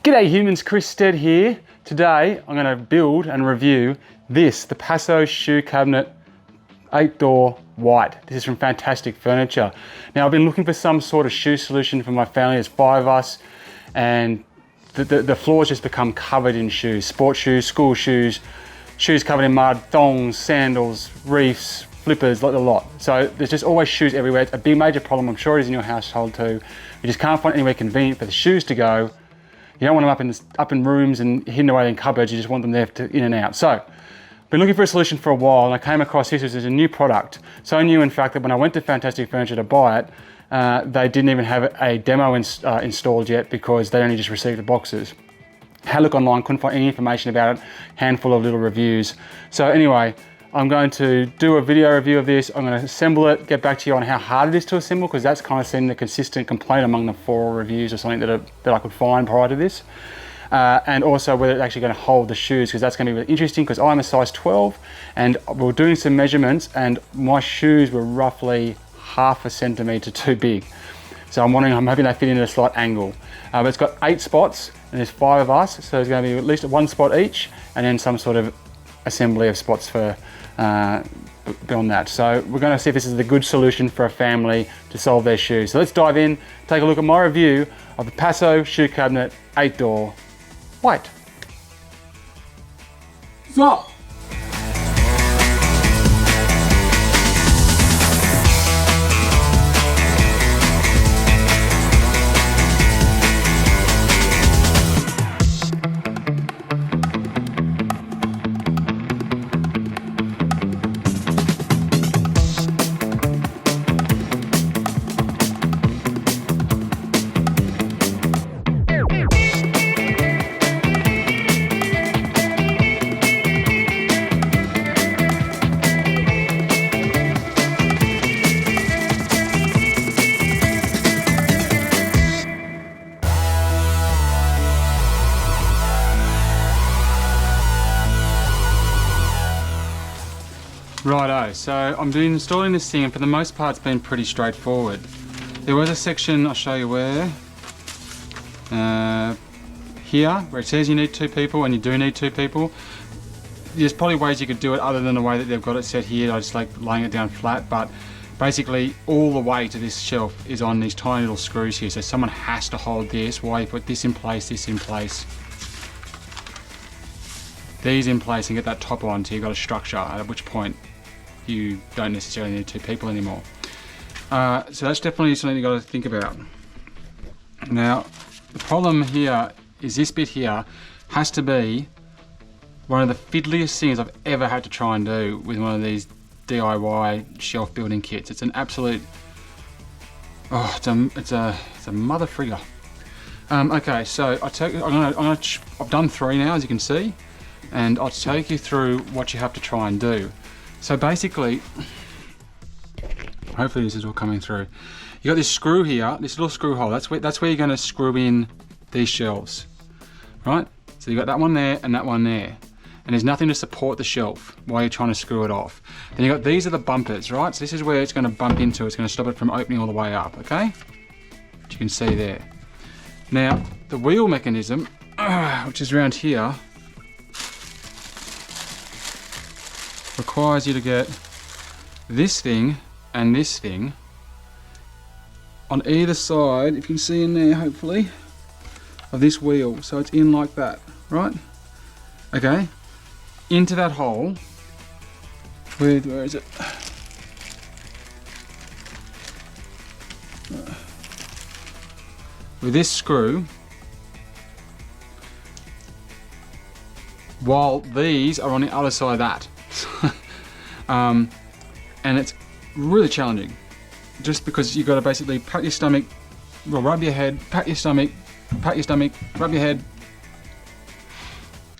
G'day humans, Chris Stead here. Today I'm going to build and review the Passo shoe cabinet 8-door white. This is from Fantastic Furniture. Now I've been looking for some sort of shoe solution for my family. There's 5 of us and the floor's just become covered in shoes. Sport shoes, school shoes, shoes covered in mud, thongs, sandals, reefs, flippers, like a lot. So there's just always shoes everywhere. It's a big major problem. I'm sure it is in your household too. You just can't find anywhere convenient for the shoes to go. You don't want them up in rooms and hidden away in cupboards. You just want them there in and out. So, been looking for a solution for a while, and I came across this as a new product. So new, in fact, that when I went to Fantastic Furniture to buy it, they didn't even have a demo installed yet because they only just received the boxes. Had a look online, couldn't find any information about it. Handful of little reviews. So anyway, I'm going to do a video review of this. I'm going to assemble it, get back to you on how hard it is to assemble, because that's kind of seemed the consistent complaint among the 4 reviews or something that I could find prior to this. And also whether it's actually going to hold the shoes, because that's going to be really interesting, because I'm a size 12 and we were doing some measurements and my shoes were roughly half a centimetre too big. So I'm hoping they fit in at a slight angle. But it's got 8 spots and there's 5 of us, so there's going to be at least 1 spot each and then some sort of assembly of spots for beyond that. So we're going to see if this is the good solution for a family to solve their shoes. So let's dive in, take a look at my review of the Passo shoe cabinet 8-door white. So righto, so I'm installing this thing, and for the most part it's been pretty straightforward. There was a section, I'll show you where, here, where it says you need 2 people, and you do need 2 people. There's probably ways you could do it other than the way that they've got it set here. I just like laying it down flat, but basically all the weight of this shelf is on these tiny little screws here, so someone has to hold this while you put this in place, these in place, and get that top on, so you've got a structure, at which point you don't necessarily need 2 people anymore. So that's definitely something you've got to think about. Now, the problem here is this bit here has to be one of the fiddliest things I've ever had to try and do with one of these DIY shelf building kits. It's an absolute, it's a mother frigger. Okay, so I've done 3 now, as you can see, and I'll take you through what you have to try and do. So basically, hopefully this is all coming through. You got this screw here, this little screw hole. That's where you're going to screw in these shelves, right? So you got that one there and that one there, and there's nothing to support the shelf while you're trying to screw it off. Then you got these are the bumpers, right? So this is where it's going to bump into. It's going to stop it from opening all the way up. Okay, which you can see there. Now the wheel mechanism, which is around here, requires you to get this thing and this thing on either side, if you can see in there hopefully, of this wheel. So it's in like that, right? Okay, into that hole, where is it? With this screw, while these are on the other side of that. And it's really challenging, just because you've got to basically pat your stomach, well, rub your head, pat your stomach, rub your head,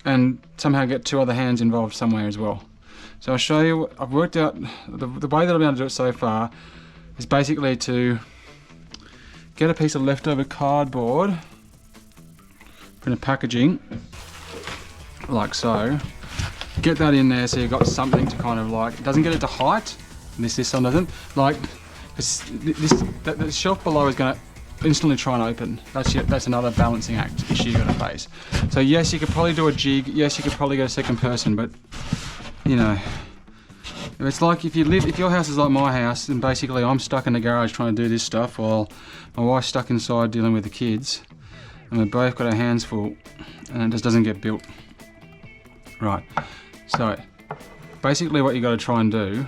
and somehow get 2 other hands involved somewhere as well. So I'll show you. I've worked out the way that I've been able to do it so far is basically to get a piece of leftover cardboard from the packaging, like so. Get that in there so you've got something to kind of like, it doesn't get it to height, this one doesn't, like, the shelf below is going to instantly try and open. That's another balancing act issue you're gonna face. So yes, you could probably do a jig. Yes, you could probably go second person, but you know, it's like if your house is like my house, and basically I'm stuck in the garage trying to do this stuff while my wife's stuck inside dealing with the kids, and we've both got our hands full, and it just doesn't get built. Right, so basically what you got to try and do,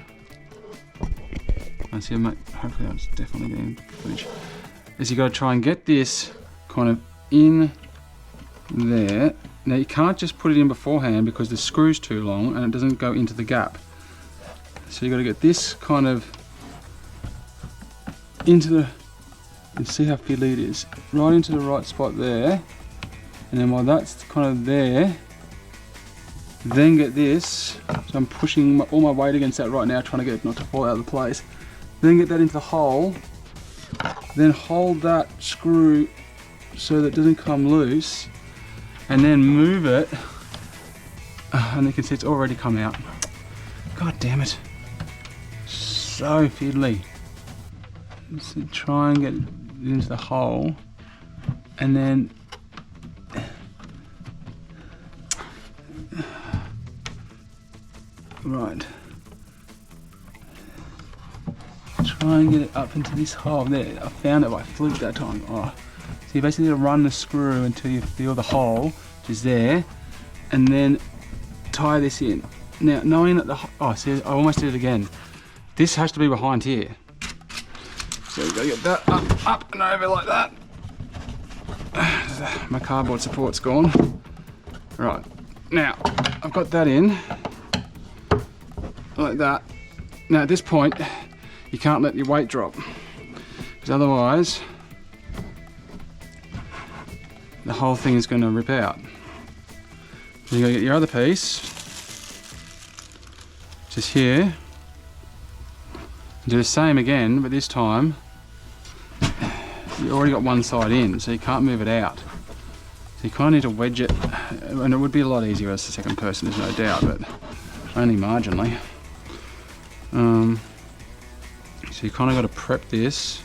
I see, hopefully that's definitely getting footage, is you got to try and get this kind of in there. Now you can't just put it in beforehand because the screw's too long and it doesn't go into the gap. So you got to get this kind of into the, and see how fiddly it is, right into the right spot there, and then while that's kind of there, then get this, so I'm pushing all my weight against that right now, trying to get it not to fall out of the place, then get that into the hole, then hold that screw so that it doesn't come loose, and then move it, and you can see it's already come out. God damn it, so fiddly. So try and get it into the hole, and then right, try and get it up into this hole. There, I found it by fluke that time. Oh. So you basically need to run the screw until you feel the hole, which is there, and then tie this in. Now, knowing that oh, see, I almost did it again. This has to be behind here. So we've got to get that up and over like that. My cardboard support's gone. Right, now I've got that in, like that. Now at this point, you can't let your weight drop, because otherwise the whole thing is going to rip out. So you got to get your other piece, which is here. Do the same again, but this time you already got one side in, so you can't move it out. So you kind of need to wedge it, and it would be a lot easier as the second person, there's no doubt, but only marginally. So you kind of got to prep this.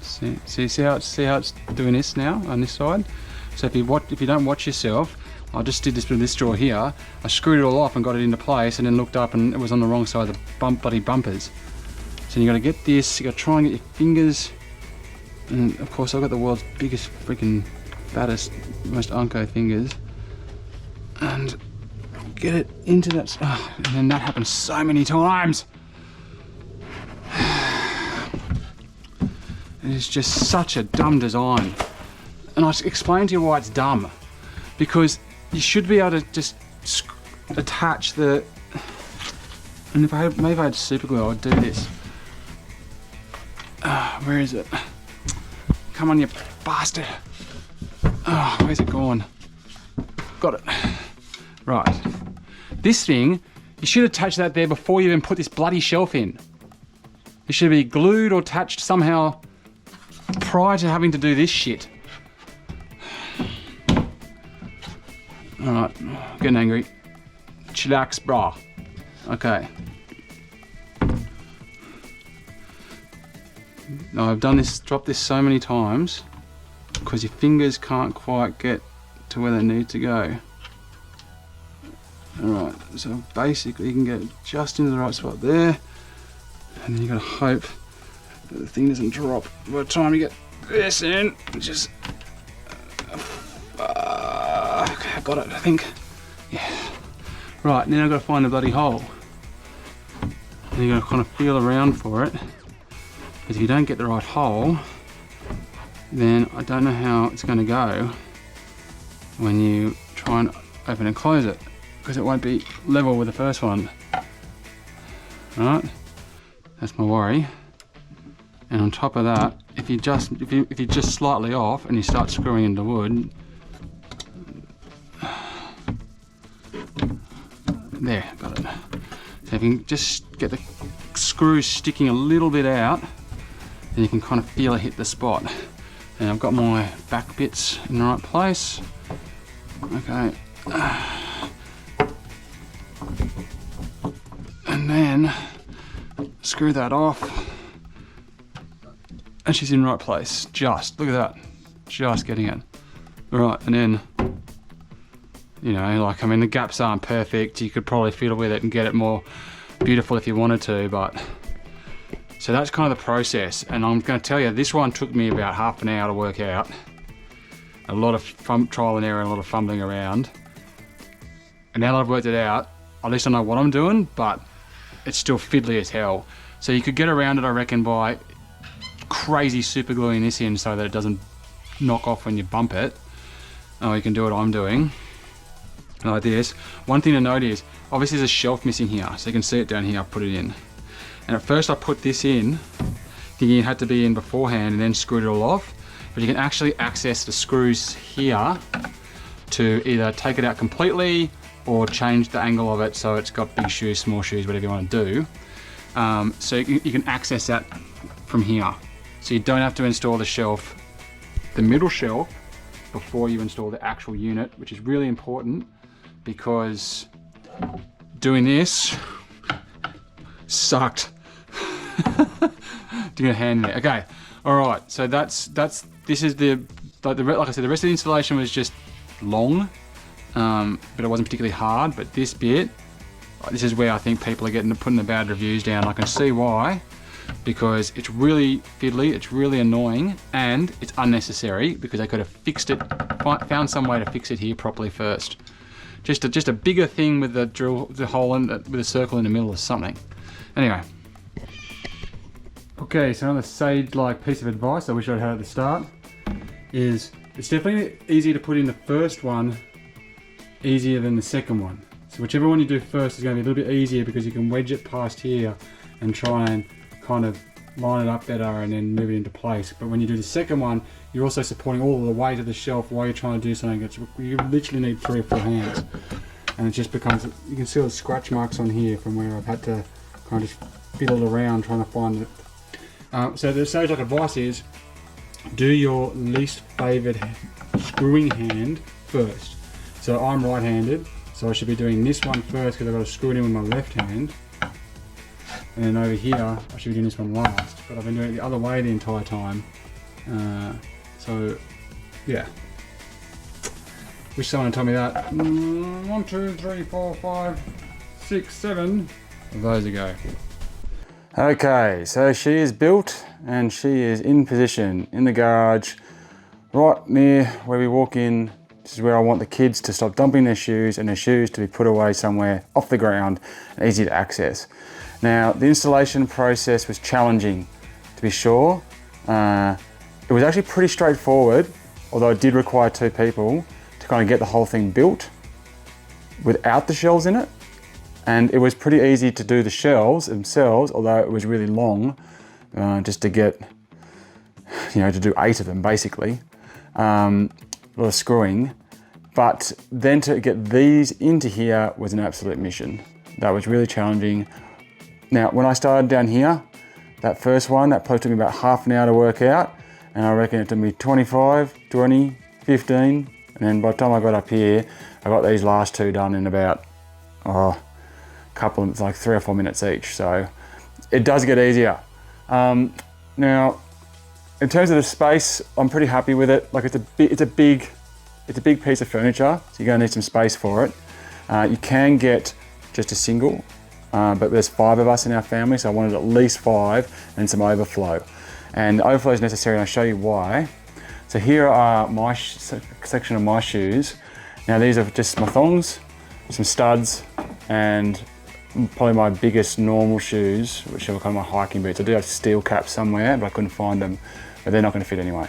See how it's doing this now on this side. So if you don't watch yourself, I just did this with this jaw here. I screwed it all off and got it into place, and then looked up and it was on the wrong side of the bloody bumpers. So you got to get this. You got to try and get your fingers. And of course, I've got the world's biggest, freaking, fattest, most unco fingers, and get it into that. Oh, and then that happens so many times. It is just such a dumb design, and I'll explain to you why it's dumb. Because you should be able to just attach the, and maybe if I had super glue, I would do this. Where is it? Come on, you bastard. Oh, where's it gone? Got it. Right. This thing, you should attach that there before you even put this bloody shelf in. It should be glued or attached somehow prior to having to do this shit. Alright, getting angry. Chillax, brah. Okay. Now I've done this, dropped this so many times because your fingers can't quite get to where they need to go. Alright, so basically you can get it just into the right spot there, and then you gotta hope that the thing doesn't drop by the time you get this in, which is okay, I got it, I think. Yeah. Right, now I've got to find the bloody hole. And you've got to kind of feel around for it. Because if you don't get the right hole, then I don't know how it's going to go when you try and open and close it. Because it won't be level with the first one. Right? That's my worry. And on top of that, if you're just slightly off and you start screwing into wood, there, got it. So if you can just get the screws sticking a little bit out, then you can kind of feel it hit the spot. And I've got my back bits in the right place. Okay. And then screw that off. And she's in the right place, just, look at that. Just getting it. All right, and then, you know, like, I mean, the gaps aren't perfect. You could probably fiddle with it and get it more beautiful if you wanted to, but, so that's kind of the process. And I'm gonna tell you, this one took me about half an hour to work out. A lot of trial and error and a lot of fumbling around. And now that I've worked it out, at least I know what I'm doing, but it's still fiddly as hell. So you could get around it, I reckon, by crazy super gluing this in so that it doesn't knock off when you bump it. Or you can do what I'm doing, like this. One thing to note is, obviously there's a shelf missing here, so you can see it down here, I put it in. And at first I put this in, thinking it had to be in beforehand and then screwed it all off. But you can actually access the screws here to either take it out completely or change the angle of it so it's got big shoes, small shoes, whatever you want to do. So you can access that from here. So you don't have to install the shelf, the middle shelf, before you install the actual unit, which is really important because doing this sucked. Doing a hand in there. Okay, all right. So this is like I said, the rest of the installation was just long, but it wasn't particularly hard. But this bit, this is where I think people are putting the bad reviews down. I can see why, because it's really fiddly, it's really annoying, and it's unnecessary because they could have fixed it, found some way to fix it here properly first. Just a bigger thing with the drill, the hole in, with a circle in the middle or something. Anyway. Okay, so another sage-like piece of advice I wish I'd had at the start is it's definitely easier to put in the first one easier than the second one. So whichever one you do first is going to be a little bit easier because you can wedge it past here and try and kind of line it up better and then move it into place. But when you do the second one, you're also supporting all of the weight of the shelf while you're trying to do something. You literally need 3 or 4 hands. And it just becomes, you can see all the scratch marks on here from where I've had to kind of just fiddle around trying to find it. So the sage-like advice is, do your least favoured screwing hand first. So I'm right-handed, so I should be doing this one first because I've got to screw it in with my left hand. And then over here, I should be doing this one last. But I've been doing it the other way the entire time. So, yeah. Wish someone had told me that. 1, 2, 3, 4, 5, 6, 7 of those ago. Okay, so she is built and she is in position in the garage, right near where we walk in. This is where I want the kids to stop dumping their shoes and their shoes to be put away somewhere off the ground and easy to access. Now, the installation process was challenging, to be sure. It was actually pretty straightforward, although it did require 2 people to kind of get the whole thing built without the shelves in it. And it was pretty easy to do the shelves themselves, although it was really long, just to get, you know, to do 8 of them basically. A lot of screwing. But then to get these into here was an absolute mission. That was really challenging. Now, when I started down here, that first one, that probably took me about half an hour to work out. And I reckon it took me 25, 20, 15. And then by the time I got up here, I got these last 2 done in about, couple of, like 3 or 4 minutes each. So it does get easier. Now, in terms of the space, I'm pretty happy with it. Like it's a big piece of furniture, so you're gonna need some space for it. You can get just a single, but there's 5 of us in our family, so I wanted at least 5 and some overflow. And the overflow is necessary, and I'll show you why. So here are my section of my shoes. Now these are just my thongs, some studs, and probably my biggest normal shoes, which are kind of my hiking boots. I do have steel caps somewhere, but I couldn't find them, but they're not going to fit anyway.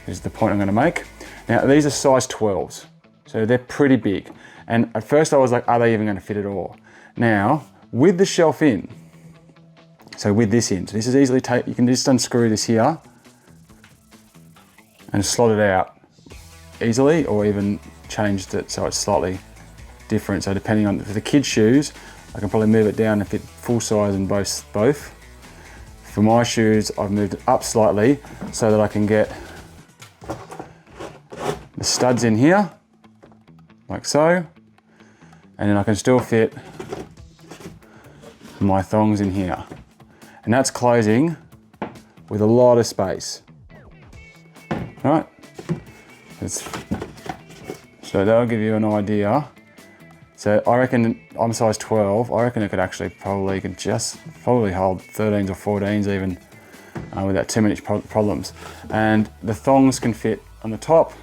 This is the point I'm going to make. Now these are size 12s, so they're pretty big. And at first I was like, are they even going to fit at all? Now, with the shelf in, so with this in, so this is easily you can just unscrew this here and slot it out easily, or even change it so it's slightly different. So depending on, for the kids' shoes, I can probably move it down and fit full size in both. For my shoes, I've moved it up slightly so that I can get the studs in here, like so, and then I can still fit my thongs in here. And that's closing with a lot of space. So that'll give you an idea. So I reckon I'm size 12. I reckon it could actually probably hold 13s or 14s even without too many problems. And the thongs can fit on the top,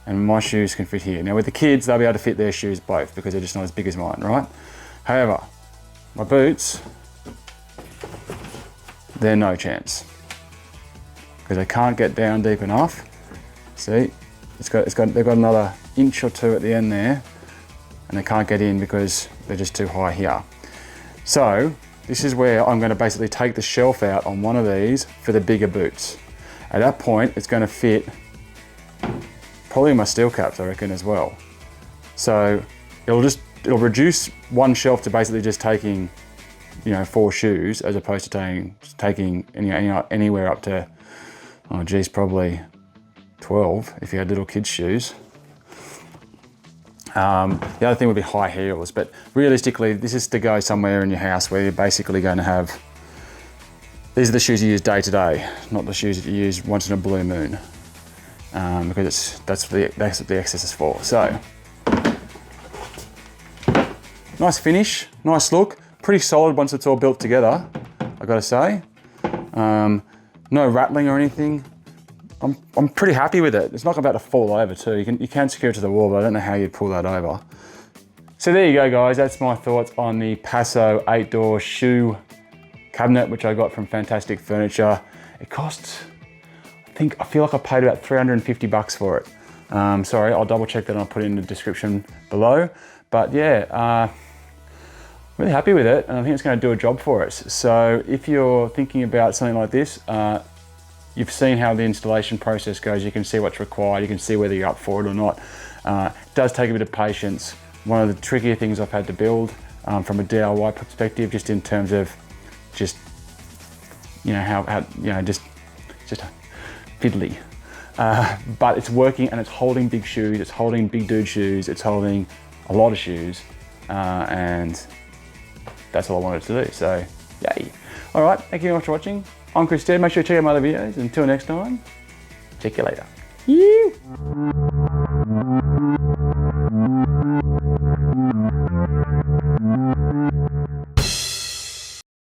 and my shoes can fit here. Now with the kids, they'll be able to fit their shoes both because they're just not as big as mine, right? However, my boots, they're no chance because they can't get down deep enough. See, they've got another inch or two at the end there, and they can't get in because they're just too high here. So this is where I'm going to basically take the shelf out on one of these for the bigger boots. At that point, it's going to fit probably my steel caps, I reckon, as well. So it'll reduce one shelf to basically just taking, 4 shoes as opposed to taking anywhere up to, oh geez, probably 12 if you had little kids' shoes. The other thing would be high heels, but realistically, this is to go somewhere in your house where you're basically going to have, these are the shoes you use day to day, not the shoes that you use once in a blue moon, because that's what the excess is for. So, nice finish, nice look, pretty solid once it's all built together, I gotta say. No rattling or anything. I'm pretty happy with it. It's not about to fall over too. You can secure it to the wall, but I don't know how you'd pull that over. So there you go, guys. That's my thoughts on the Passo 8-door shoe cabinet, which I got from Fantastic Furniture. It cost, I feel like I paid about 350 bucks for it. Sorry, I'll double check that and I'll put it in the description below. But yeah, really happy with it, and I think it's going to do a job for us. So if you're thinking about something like this, you've seen how the installation process goes. You can see what's required. You can see whether you're up for it or not. It does take a bit of patience. One of the trickier things I've had to build from a DIY perspective, just in terms of just fiddly. But it's working, and it's holding big shoes. It's holding big dude shoes. It's holding a lot of shoes, and that's all I wanted to do. So yay! All right, thank you very much for watching. I'm Chris Stead. Make sure to check out my other videos. Until next time, check you later.